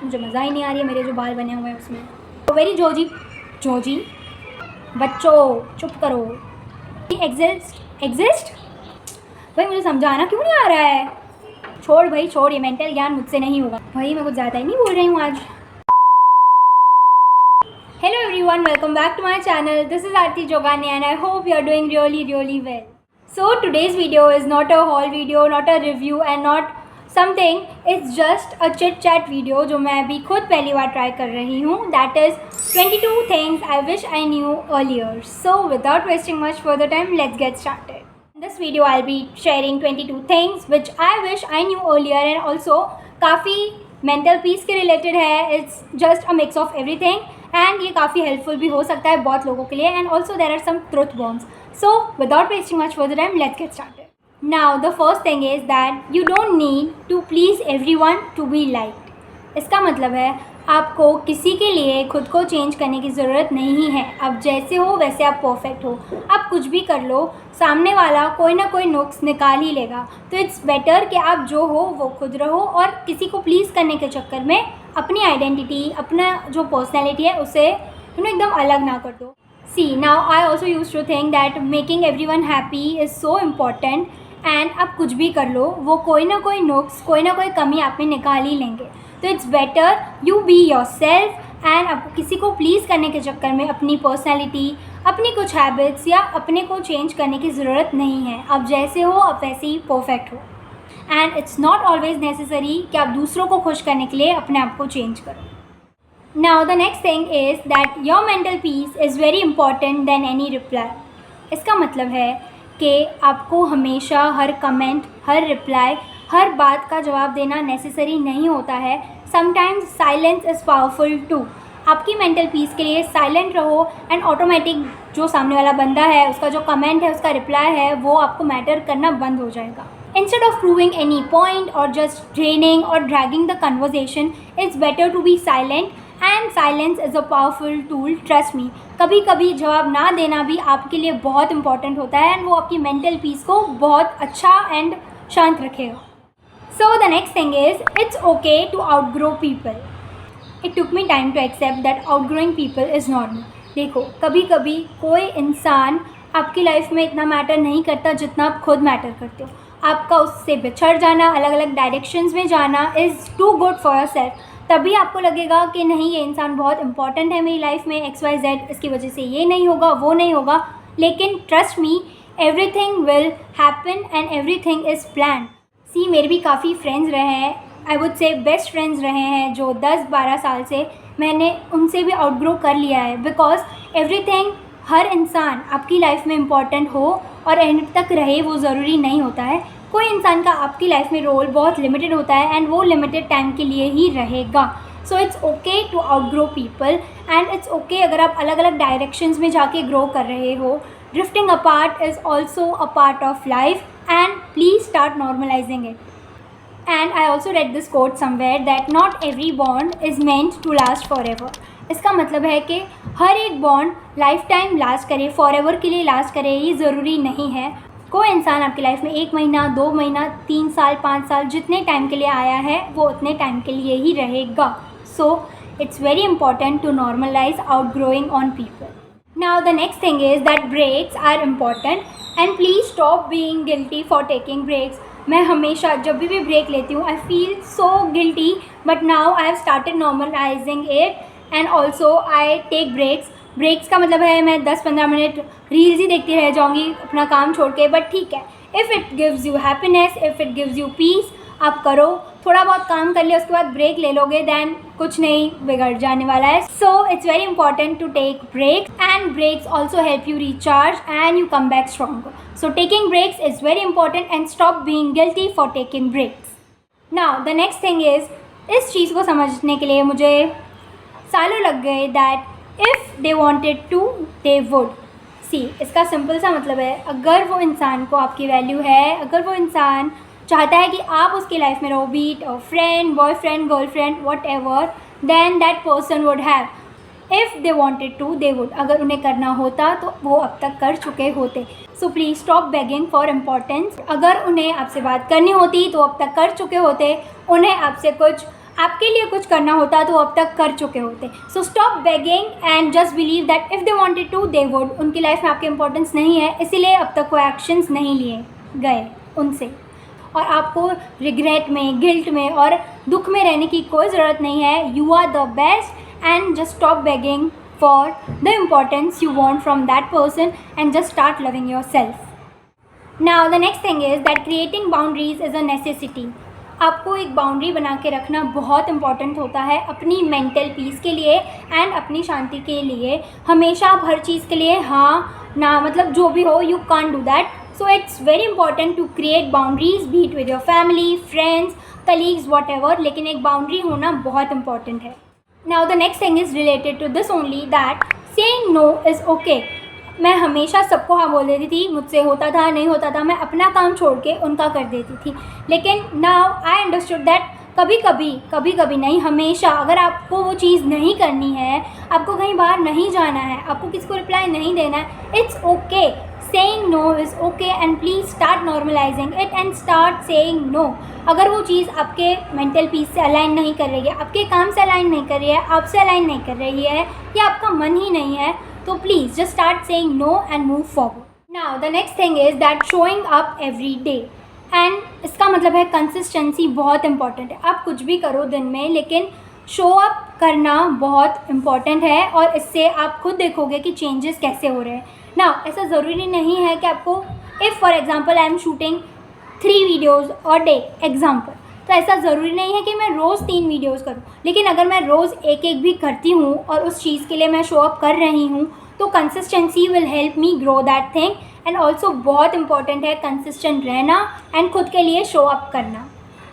मुझे मज़ा ही नहीं आ रही है मेरे जो बाल बने हुए हैं उसमें। तो वेरी जोजी बच्चों चुप करो। एग्जिस्ट भाई, मुझे समझाना क्यों नहीं आ रहा है? छोड़ भाई छोड़, ये मेंटल ज्ञान मुझसे नहीं होगा भाई, मैं कुछ ज़्यादा ही नहीं बोल रही हूँ आज। Hello everyone, welcome back to my channel. This is Aarti Jogani and I hope you are doing really well. So today's video is not a haul video, not a review and not something. It's just a chit chat video जो मैं अभी खुद पहली बार try कर रही हूँ. That is 22 things I wish I knew earlier. So without wasting much further time, let's get started. In this video I'll be sharing 22 things which I wish I knew earlier and also काफ़ी mental peace के related है. It's just a mix of everything. And ये काफ़ी helpful भी हो सकता है बहुत लोगों के लिए. And also there are some truth bombs. So without wasting much for the time, let's get started. Now the first thing is that you don't need to please everyone to be liked. इसका मतलब है आपको किसी के लिए खुद को change करने की ज़रूरत नहीं है. आप जैसे हो वैसे आप परफेक्ट हो. आप कुछ भी कर लो, सामने वाला कोई ना कोई नुक्स निकाल ही लेगा. तो इट्स बेटर कि आप जो हो वो खुद रहो और किसी को प्लीज़ करने के चक्कर में अपनी आइडेंटिटी, अपना जो पर्सनैलिटी है उसे एकदम अलग ना कर दो. See now I also use to think that making everyone happy is so important. And आप कुछ भी कर लो, वो कोई ना कोई नुक्स, कोई ना कोई कमी आप में निकाल ही लेंगे. तो it's better you be your self and आपको किसी को प्लीज़ करने के चक्कर में अपनी पर्सनैलिटी, अपनी कुछ हैबिट्स या अपने को चेंज करने की ज़रूरत नहीं है. आप जैसे हो आप वैसे ही परफेक्ट हो. And it's not always necessary कि आप दूसरों को खुश करने के लिए अपने आप को चेंज करो. Now the next thing is that your mental peace is very important than any reply. इसका मतलब है कि आपको हमेशा हर कमेंट, हर रिप्लाई, हर बात का जवाब देना नेसेसरी नहीं होता है. Sometimes silence is powerful too. आपकी मेंटल पीस के लिए साइलेंट रहो एंड ऑटोमेटिक जो सामने वाला बंदा है, उसका जो कमेंट है, उसका रिप्लाई है, वो आपको मैटर करना बंद हो जाएगा. Instead of proving any point or just draining or dragging the conversation, it's better to be silent and silence is a powerful tool, trust me. कभी कभी जवाब ना देना भी आपके लिए बहुत इंपॉर्टेंट होता है एंड वो आपकी मेंटल पीस को बहुत अच्छा एंड शांत रखेगा. So the next thing is it's okay to outgrow people. It took me time to accept that outgrowing people is normal. देखो, कभी कभी कोई इंसान आपकी लाइफ में इतना मैटर नहीं करता जितना आप खुद मैटर करते हो. आपका उससे बिछड़ जाना, अलग अलग डायरेक्शंस में जाना is too good for yourself. तभी आपको लगेगा कि नहीं, ये इंसान बहुत इंपॉर्टेंट है मेरी लाइफ में, XYZ, इसकी वजह से ये नहीं होगा, वो नहीं होगा. लेकिन trust me, everything will happen and everything is plan. See मेरे भी काफ़ी फ्रेंड्स रहे हैं, I would say best friends रहे हैं जो 10-12 साल से मैंने उनसे भी आउटग्रो कर लिया है. बिकॉज एवरीथिंग, हर इंसान आपकी लाइफ में इम्पॉर्टेंट हो और एंड तक रहे वो ज़रूरी नहीं होता है. कोई इंसान का आपकी लाइफ में रोल बहुत लिमिटेड होता है एंड वो लिमिटेड टाइम के लिए ही रहेगा. So it's okay to outgrow people and it's okay अगर आप अलग अलग डायरेक्शंस में जाके ग्रो कर रहे हो. Drifting apart is also a part of life and please start normalizing it. And I also read this quote somewhere that not every bond is meant to last forever. इसका मतलब है कि हर एक bond lifetime last करे, forever के लिए last करे, ये ज़रूरी नहीं है. कोई इंसान आपकी लाइफ में 1 महीना, 2 महीना, 3 साल, 5 साल, जितने टाइम के लिए आया है वो उतने टाइम के लिए ही रहेगा. So it's very important to normalise outgrowing on people. Now the next thing is that breaks are important and please stop being guilty for taking breaks. मैं हमेशा जब भी ब्रेक लेती हूँ I feel so guilty, but now I have started normalising it and also I take breaks. Breaks का मतलब है मैं 10-15 मिनट रील्स ही देखती रह जाऊँगी अपना काम छोड़ के, बट ठीक है. If it gives you happiness, if it gives you peace, आप करो. थोड़ा बहुत काम कर लिया उसके बाद ब्रेक ले लोगे, दैन कुछ नहीं बिगड़ जाने वाला है. So it's very important to take breaks and breaks also help you recharge and you come back stronger. So taking breaks is very important and stop being guilty for taking breaks. Now the next thing is, इस चीज़ को समझने के लिए मुझे सालों लग गए that if they wanted to they would. See इसका सिंपल सा मतलब है, अगर वो इंसान को आपकी वैल्यू है, अगर वो इंसान चाहता है कि आप उसकी लाइफ में रहो, be it a friend, boyfriend, girlfriend, whatever, then that person would have. If they wanted to they would. अगर उन्हें करना होता तो वो अब तक कर चुके होते. So please stop begging for importance. अगर उन्हें आपसे बात करनी होती तो अब तक कर चुके होते. उन्हें आपसे कुछ आपके लिए कुछ करना होता तो अब तक कर चुके होते. So stop begging and just believe that if they wanted to they would. उनकी लाइफ में आपकी इंपॉर्टेंस नहीं है, इसीलिए अब तक कोई एक्शंस नहीं लिए गए उनसे. और आपको रिग्रेट में, गिल्ट में और दुख में रहने की कोई ज़रूरत नहीं है. You are the best and just stop begging for the importance you want from that person and just start loving yourself. Now the next thing is that creating boundaries is a necessity. आपको एक boundary बना के रखना बहुत important होता है अपनी mental peace के लिए एंड अपनी शांति के लिए. हमेशा आप हर चीज़ के लिए हाँ ना मतलब जो भी हो, you can't do that. So it's very important to create boundaries, be it with your family, friends, colleagues, whatever. लेकिन एक बाउंड्री होना बहुत इंपॉर्टेंट है. Now the next thing is related to this only, that saying no is okay. मैं हमेशा सबको हाँ बोल देती थी, मुझसे होता था नहीं होता था, मैं अपना काम छोड़ के उनका कर देती थी. लेकिन now I understood that कभी कभी नहीं, हमेशा अगर आपको वो चीज़ नहीं करनी है, आपको कहीं बाहर नहीं जाना है, आपको किसी को रिप्लाई नहीं देना है, it's okay. Saying no is okay and please start normalizing it and start saying no. अगर वो चीज़ आपके मेंटल पीस से अलाइन नहीं कर रही है, आपके काम से अलाइन नहीं कर रही है, आपसे अलाइन नहीं कर रही है या आपका मन ही नहीं है, तो please just start saying no and move forward. Now the next thing is that showing up every day. एंड इसका मतलब है कंसिस्टेंसी बहुत इंपॉर्टेंट है. आप कुछ भी करो दिन में, लेकिन शो अप करना बहुत इम्पॉर्टेंट है और इससे आप खुद देखोगे कि चेंजेस कैसे हो रहे हैं. ना ऐसा ज़रूरी नहीं है कि आपको, if for example I am shooting 3 videos और डे एग्ज़ाम्पल, तो ऐसा ज़रूरी नहीं है कि मैं रोज़ 3 वीडियोज़ करूँ. लेकिन अगर मैं रोज़ एक भी करती हूँ और उस चीज़ के लिए मैं शो अप कर रही हूँ, तो consistency will help me grow that thing. And also बहुत इंपॉर्टेंट है कंसिस्टेंट रहना एंड खुद के लिए शो अप करना.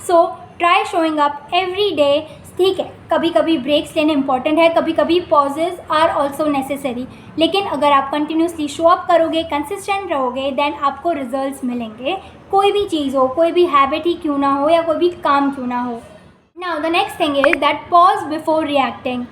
So try showing up every day. ठीक है, कभी कभी ब्रेक्स लेने इंपॉर्टेंट है, कभी कभी पॉजेज आर ऑल्सो नेसेसरी. लेकिन अगर आप कंटिन्यूसली शो अप करोगे, कंसिस्टेंट रहोगे, देन आपको रिजल्ट्स मिलेंगे. कोई भी चीज़ हो, कोई भी हैबिट ही क्यों ना हो या कोई भी काम क्यों ना हो. Now the next thing is that pause before reacting.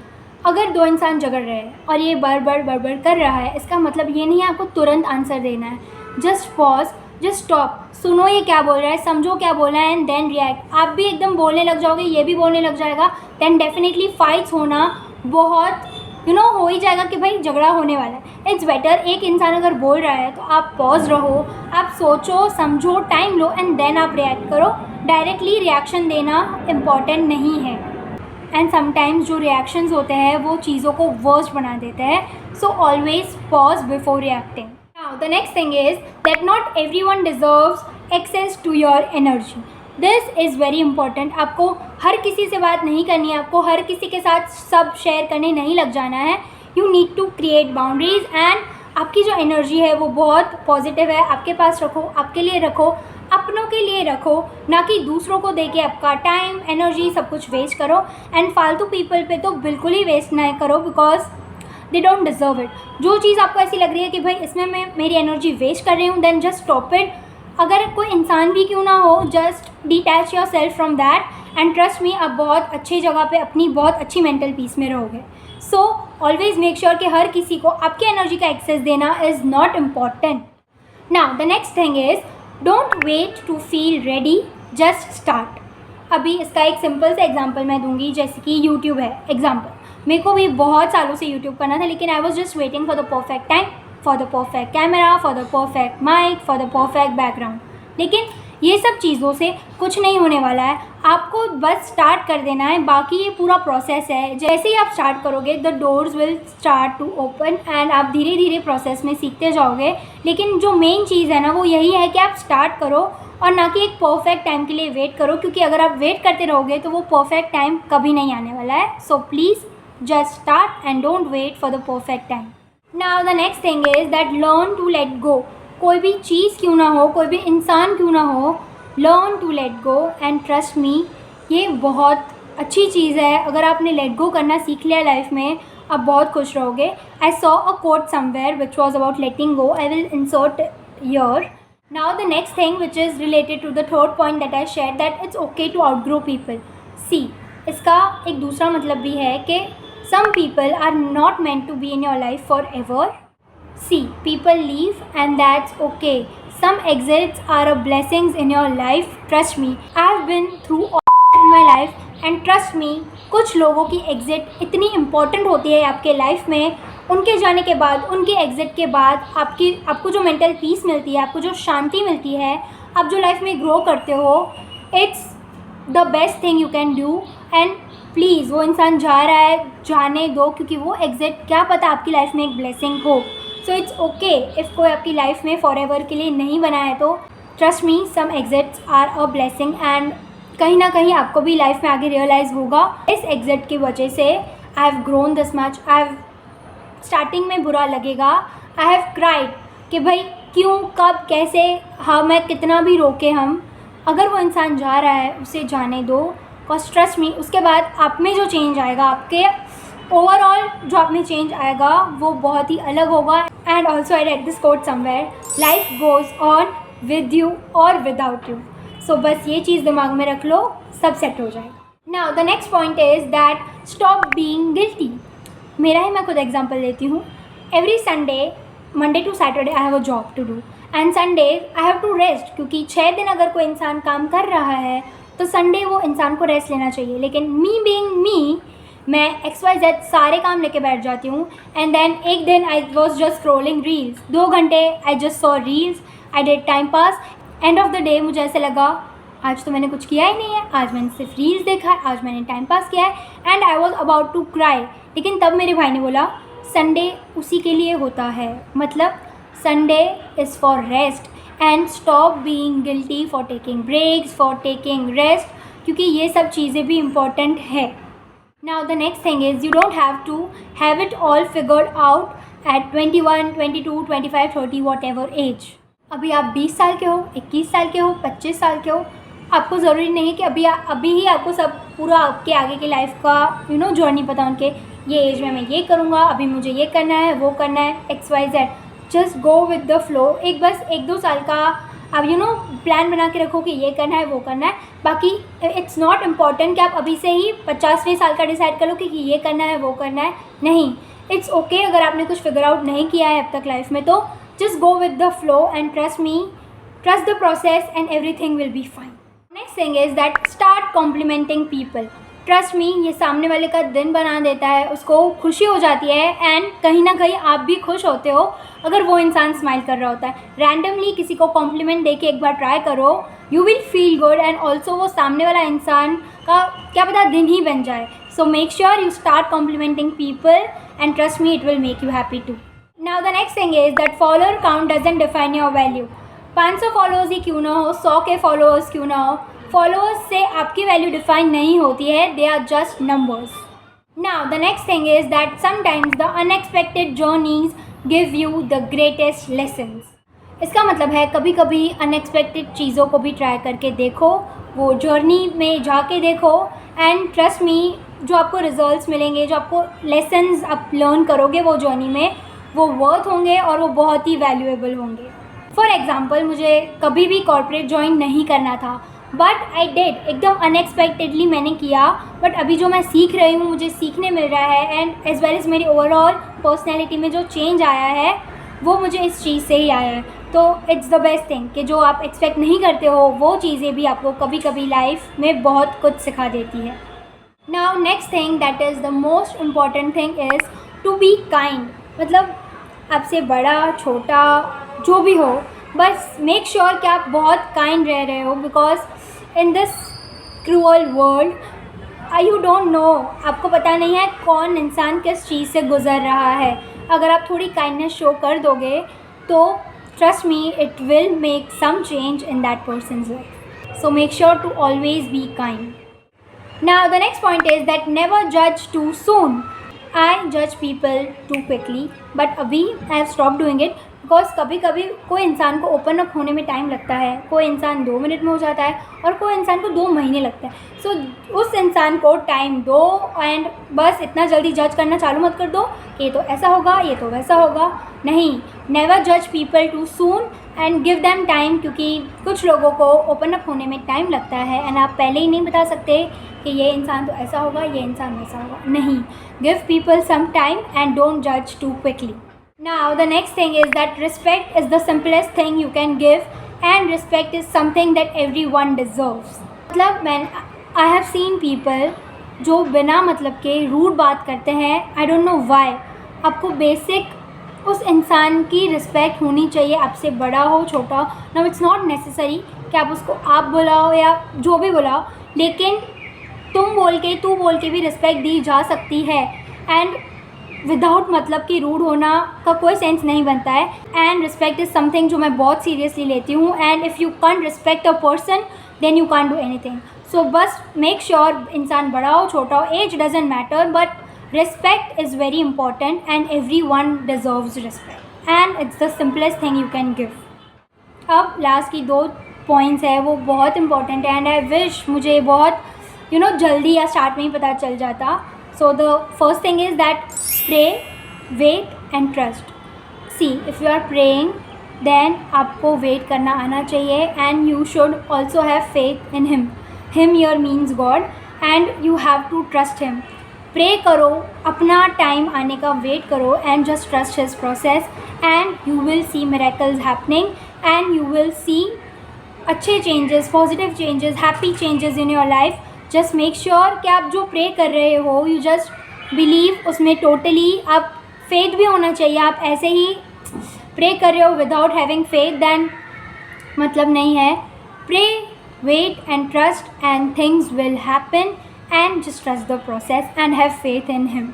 अगर 2 इंसान झगड़ रहे हैं और ये बड़बड़ कर रहा है, इसका मतलब ये नहीं है आपको तुरंत आंसर देना है. जस्ट पॉज, जस्ट स्टॉप, सुनो ये क्या बोल रहा है, समझो क्या बोल रहा है एंड देन रिएक्ट. आप भी एकदम बोलने लग जाओगे, ये भी बोलने लग जाएगा, देन डेफिनेटली फाइट्स होना बहुत हो ही जाएगा कि भाई झगड़ा होने वाला है. इट्स बेटर एक इंसान अगर बोल रहा है तो आप पॉज रहो, आप सोचो, समझो, टाइम लो एंड देन आप रिएक्ट करो. डायरेक्टली रिएक्शन देना इम्पॉर्टेंट नहीं है. एंड समटाइम्स जो रिएक्शंस होते हैं वो चीज़ों को वर्स्ट बना देते हैं. So always pause before reacting. Now the next thing is that not everyone deserves access to your energy. This is very important. आपको हर किसी से बात नहीं करनी है, आपको हर किसी के साथ सब शेयर करने नहीं लग जाना है. You need to create boundaries and आपकी जो एनर्जी है वो बहुत पॉजिटिव है, आपके पास रखो, आपके लिए रखो, अपनों के लिए रखो, ना कि दूसरों को दे के आपका टाइम, एनर्जी सब कुछ वेस्ट करो. एंड फालतू पीपल पे तो बिल्कुल ही वेस्ट ना करो, because they don't deserve it. जो चीज़ आपको ऐसी लग रही है कि भाई इसमें मैं मेरी एनर्जी वेस्ट कर रही हूँ, देन जस्ट स्टॉप इट. अगर कोई इंसान भी क्यों ना हो, just detach your self from that and trust मी, आप बहुत अच्छी जगह पे अपनी बहुत अच्छी मेंटल पीस में रहोगे. सो ऑलवेज मेक श्योर कि हर किसी को आपकी एनर्जी का एक्सेस देना is not important. Now the next thing is don't wait to feel ready, just start. अभी इसका एक सिंपल सा एग्जांपल मैं दूंगी, जैसे कि यूट्यूब है एग्जांपल. मेरे को भी बहुत सालों से यूट्यूब करना था, लेकिन I was just waiting for the perfect time, for the perfect camera, for the perfect mic, for the perfect background. लेकिन ये सब चीज़ों से कुछ नहीं होने वाला है. आपको बस स्टार्ट कर देना है, बाकी ये पूरा प्रोसेस है. जैसे ही आप स्टार्ट करोगे, the doors will start to open and आप धीरे धीरे प्रोसेस में सीखते जाओगे. लेकिन जो मेन चीज़ है ना, वो यही है कि आप स्टार्ट करो और ना कि एक परफेक्ट टाइम के लिए वेट करो, क्योंकि अगर आप वेट करते रहोगे तो वो परफेक्ट टाइम कभी नहीं आने वाला है. So please just start and don't wait for the perfect time. Now the next thing is that learn to let go. कोई भी चीज़ क्यों ना हो, कोई भी इंसान क्यों ना हो, learn to let go and trust me, ये बहुत अच्छी चीज़ है. अगर आपने let go करना सीख लिया लाइफ में, आप बहुत खुश रहोगे. I saw a quote somewhere which was about letting go. I will insert here. Now the next thing which is related to the third point that I shared, that it's okay to outgrow people. See, इसका एक दूसरा मतलब भी है कि some people are not meant to be in your life forever. See, people leave and that's okay. Some exits are a blessings in your life. Trust me, I've been through all in my life and trust मी, कुछ लोगों की exit इतनी important होती है आपके life में, उनके जाने के बाद, उनके एग्ज़िट के बाद आपको जो मेंटल पीस मिलती है, आपको जो शांति मिलती है, आप जो लाइफ में ग्रो करते हो, it's the best thing you can do. And please, वो इंसान जा रहा है, जाने दो, क्योंकि वो एग्ज़िट क्या पता आपकी लाइफ में एक ब्लेसिंग हो। सो इट्स ओके इफ़ कोई आपकी लाइफ में फॉर एवर के लिए नहीं बना है, तो trust me, some exits are a blessing. And कहीं ना कहीं आपको भी लाइफ में आगे रियलाइज़ होगा, इस एग्ज़िट की वजह से I have grown this much. Starting में बुरा लगेगा, आई हैव क्राइड कि भाई क्यों, कब, कैसे, हाँ मैं कितना भी रोके हम, अगर वो इंसान जा रहा है उसे जाने दो। बिकॉज ट्रस्ट मी, उसके बाद आप में जो चेंज आएगा, आपके ओवरऑल जो आप में चेंज आएगा वो बहुत ही अलग होगा। And also I read this quote somewhere, life goes on with you और विदाउट यू। सो बस ये चीज़ दिमाग में रख लो, सब सेट हो जाएगा। Now the next point is that stop being guilty. मेरा ही मैं खुद एग्जांपल लेती हूँ। Every Sunday, Monday to Saturday I have a job to do and Sunday I have to rest, क्योंकि 6 दिन अगर कोई इंसान काम कर रहा है तो संडे वो इंसान को रेस्ट लेना चाहिए। लेकिन मी बीइंग मी, मैं XYZ सारे काम लेके बैठ जाती हूँ। एंड देन एक दिन आई वॉज जस्ट स्क्रोलिंग रील्स, 2 घंटे I just saw reels, I did time pass. End of the day मुझे ऐसे लगा आज तो मैंने कुछ किया ही नहीं है, आज मैंने सिर्फ रील्स देखा है, आज मैंने टाइम पास किया है। And I was about to cry, लेकिन तब मेरे भाई ने बोला संडे उसी के लिए होता है, मतलब Sunday is for rest and stop being guilty for taking breaks, for taking rest, क्योंकि ये सब चीज़ें भी इम्पॉर्टेंट है। Now the next thing is you don't have to have it all figured out at 21, 22, 25, 30 whatever age. अभी आप 20 साल के हो, 21 साल के हो, 25 साल के हो, आपको ज़रूरी नहीं है कि अभी ही आपको सब पूरा आपके आगे की लाइफ का जर्नी पता, उनके ये एज में मैं ये करूँगा, अभी मुझे ये करना है, वो करना है, XYZ। Just go with the flow. बस 1-2 साल का आप प्लान बना के रखो कि ये करना है, वो करना है। बाकी इट्स नॉट इम्पॉर्टेंट कि आप अभी से ही 50वें साल का डिसाइड कर लो कि ये करना है, वो करना है। नहीं, इट्स ओके अगर आपने कुछ फिगर आउट नहीं किया है अब तक लाइफ में, तो just go with the flow and trust me, trust the process and everything will be fine. Next thing is that start complimenting people. Trust me, ये सामने वाले का दिन बना देता है, उसको खुशी हो जाती है एंड कहीं ना कहीं आप भी खुश होते हो अगर वो इंसान स्माइल कर रहा होता है। रैंडमली किसी को कॉम्प्लीमेंट दे के एक बार ट्राई करो, you will feel good and also वो सामने वाला इंसान का क्या पता दिन ही बन जाए। So make sure you start complimenting people and trust me, it will make you happy too. Now the next thing is that follower count doesn't define your value. 500 followers ही क्यों ना हो, 100 के फॉलोअर्स क्यों ना हो, फॉलोअर्स से आपकी value define नहीं होती है, they are just numbers. Now the next thing is that sometimes the unexpected journeys give you the greatest lessons. इसका मतलब है कभी कभी अनएक्सपेक्टेड चीज़ों को भी ट्राई करके देखो, वो जर्नी में जाके देखो एंड ट्रस्ट मी, जो आपको रिजल्ट्स मिलेंगे, जो आपको लेसन्स आप लर्न करोगे वो जर्नी में, वो वर्थ होंगे और वो बहुत ही वैल्यूएबल होंगे। फॉर एग्ज़ाम्पल, मुझे कभी भी कॉर्पोरेट ज्वाइन नहीं करना था, बट आई डिड, एकदम अनएक्सपेक्टेडली मैंने किया। बट अभी जो मैं सीख रही हूँ, मुझे सीखने मिल रहा है एंड एज वेल एज़ मेरी ओवरऑल पर्सनैलिटी में जो चेंज आया है वो मुझे इस चीज़ से ही आया है। तो इट्स द बेस्ट थिंग कि जो आप एक्सपेक्ट नहीं करते हो वो चीज़ें भी आपको कभी कभी लाइफ में बहुत कुछ सिखा देती है। Now next thing that is the most important thing is to be kind. मतलब आपसे बड़ा छोटा जो भी हो, बस मेक श्योर कि आप बहुत काइंड रह रहे हो, because in this cruel world you don't know, आपको पता नहीं है कौन इंसान किस चीज़ से गुज़र रहा है। अगर आप थोड़ी काइंडनेस शो कर दोगे तो trust me, it will make some change in that person's life. So make sure to always be kind. Now the next point is that never जज too soon. I judge people too quickly, but अभी I have stopped doing it because कभी कभी कोई इंसान को open up होने में time लगता है, कोई इंसान 2 मिनट में हो जाता है और कोई इंसान को 2 महीने लगते हैं। सो उस इंसान को टाइम दो एंड बस इतना जल्दी जज करना चालू मत कर दो कि ये तो ऐसा होगा, ये तो वैसा होगा। नहीं, नेवर जज people too soon and give them time, क्योंकि कुछ लोगों को ओपन अप होने में टाइम लगता है एंड आप पहले ही नहीं बता सकते कि ये इंसान तो ऐसा होगा, ये इंसान वैसा होगा। नहीं, give people some time and don't जज too quickly. Now the next thing is that respect is the simplest thing you can give and respect is something that everyone deserves. मतलब आई हैव सीन पीपल जो बिना मतलब के rude बात करते हैं. I don't know why. आपको basic उस इंसान की रिस्पेक्ट होनी चाहिए, आपसे बड़ा हो छोटा हो. नाउ इट्स नॉट नेसेसरी कि आप उसको आप बुलाओ या जो भी बुलाओ, लेकिन तुम बोल के तू बोल के भी रिस्पेक्ट दी जा सकती है. एंड विदाउट मतलब कि रूड होना का कोई सेंस नहीं बनता है. एंड रिस्पेक्ट इज़ समथिंग जो मैं बहुत सीरियसली लेती हूँ. And if you can't respect a person then you can't do anything. So बस मेक श्योर इंसान बड़ा हो छोटा हो, age doesn't matter, but respect is very important and everyone deserves respect and it's the simplest thing you can give. अब last की 2 points है वो बहुत इंपॉर्टेंट है एंड आई विश मुझे बहुत जल्दी या स्टार्ट में ही पता चल जाता. So the first thing is that pray, wait and trust. See, if you are praying, then आपको wait करना आना चाहिए and you should also have faith in Him. Him here means God and you have to trust Him. Pray करो, अपना time आने का wait करो and just trust His process and you will see miracles happening and you will see अच्छे changes, positive changes, happy changes in your life. Just make sure कि आप जो pray कर रहे हो यू जस्ट बिलीव उसमें totally. आप faith भी होना चाहिए. आप ऐसे ही प्रे कर रहे हो विदाउट हैविंग फेथ देन मतलब नहीं है. Pray, wait and trust and things will happen and just trust the process and have faith in him.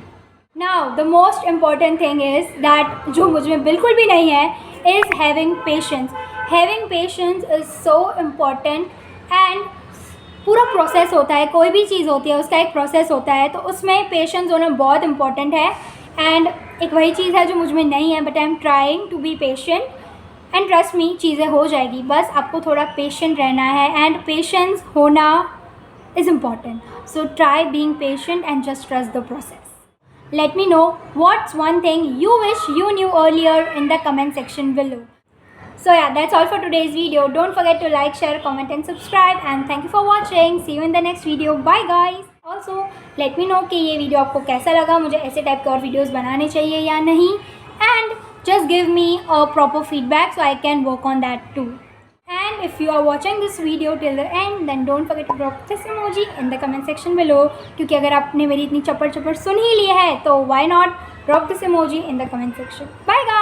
Now the most important thing is that जो मुझ में बिल्कुल भी नहीं है is having patience. Having patience is so important and पूरा process होता है. कोई भी चीज़ होती है उसका एक प्रोसेस होता है, तो उसमें पेशेंस होना बहुत इंपॉर्टेंट है. एंड एक वही चीज़ है जो मुझ में नहीं है, but I am trying to be patient and trust me चीज़ें हो जाएगी. बस आपको थोड़ा पेशेंट रहना है एंड पेशेंस होना is important. So try being patient and just trust the process. Let me know what's one thing you wish you knew earlier in the comment section below. So yeah, that's all for today's video. Don't forget to like, share, comment and subscribe and thank you for watching. See you in the next video. Bye guys. Also let me know कि ये video आपको कैसा लगा, मुझे ऐसे type के और videos बनाने चाहिए या नहीं. And just give me a proper feedback so I can work on that too. And if you are watching this video till the end, then don't forget to drop this emoji in the comment section below. क्योंकि अगर आपने मेरी इतनी चप्पड़ सुन ही ली है तो why not drop this emoji in the comment section. Bye guys.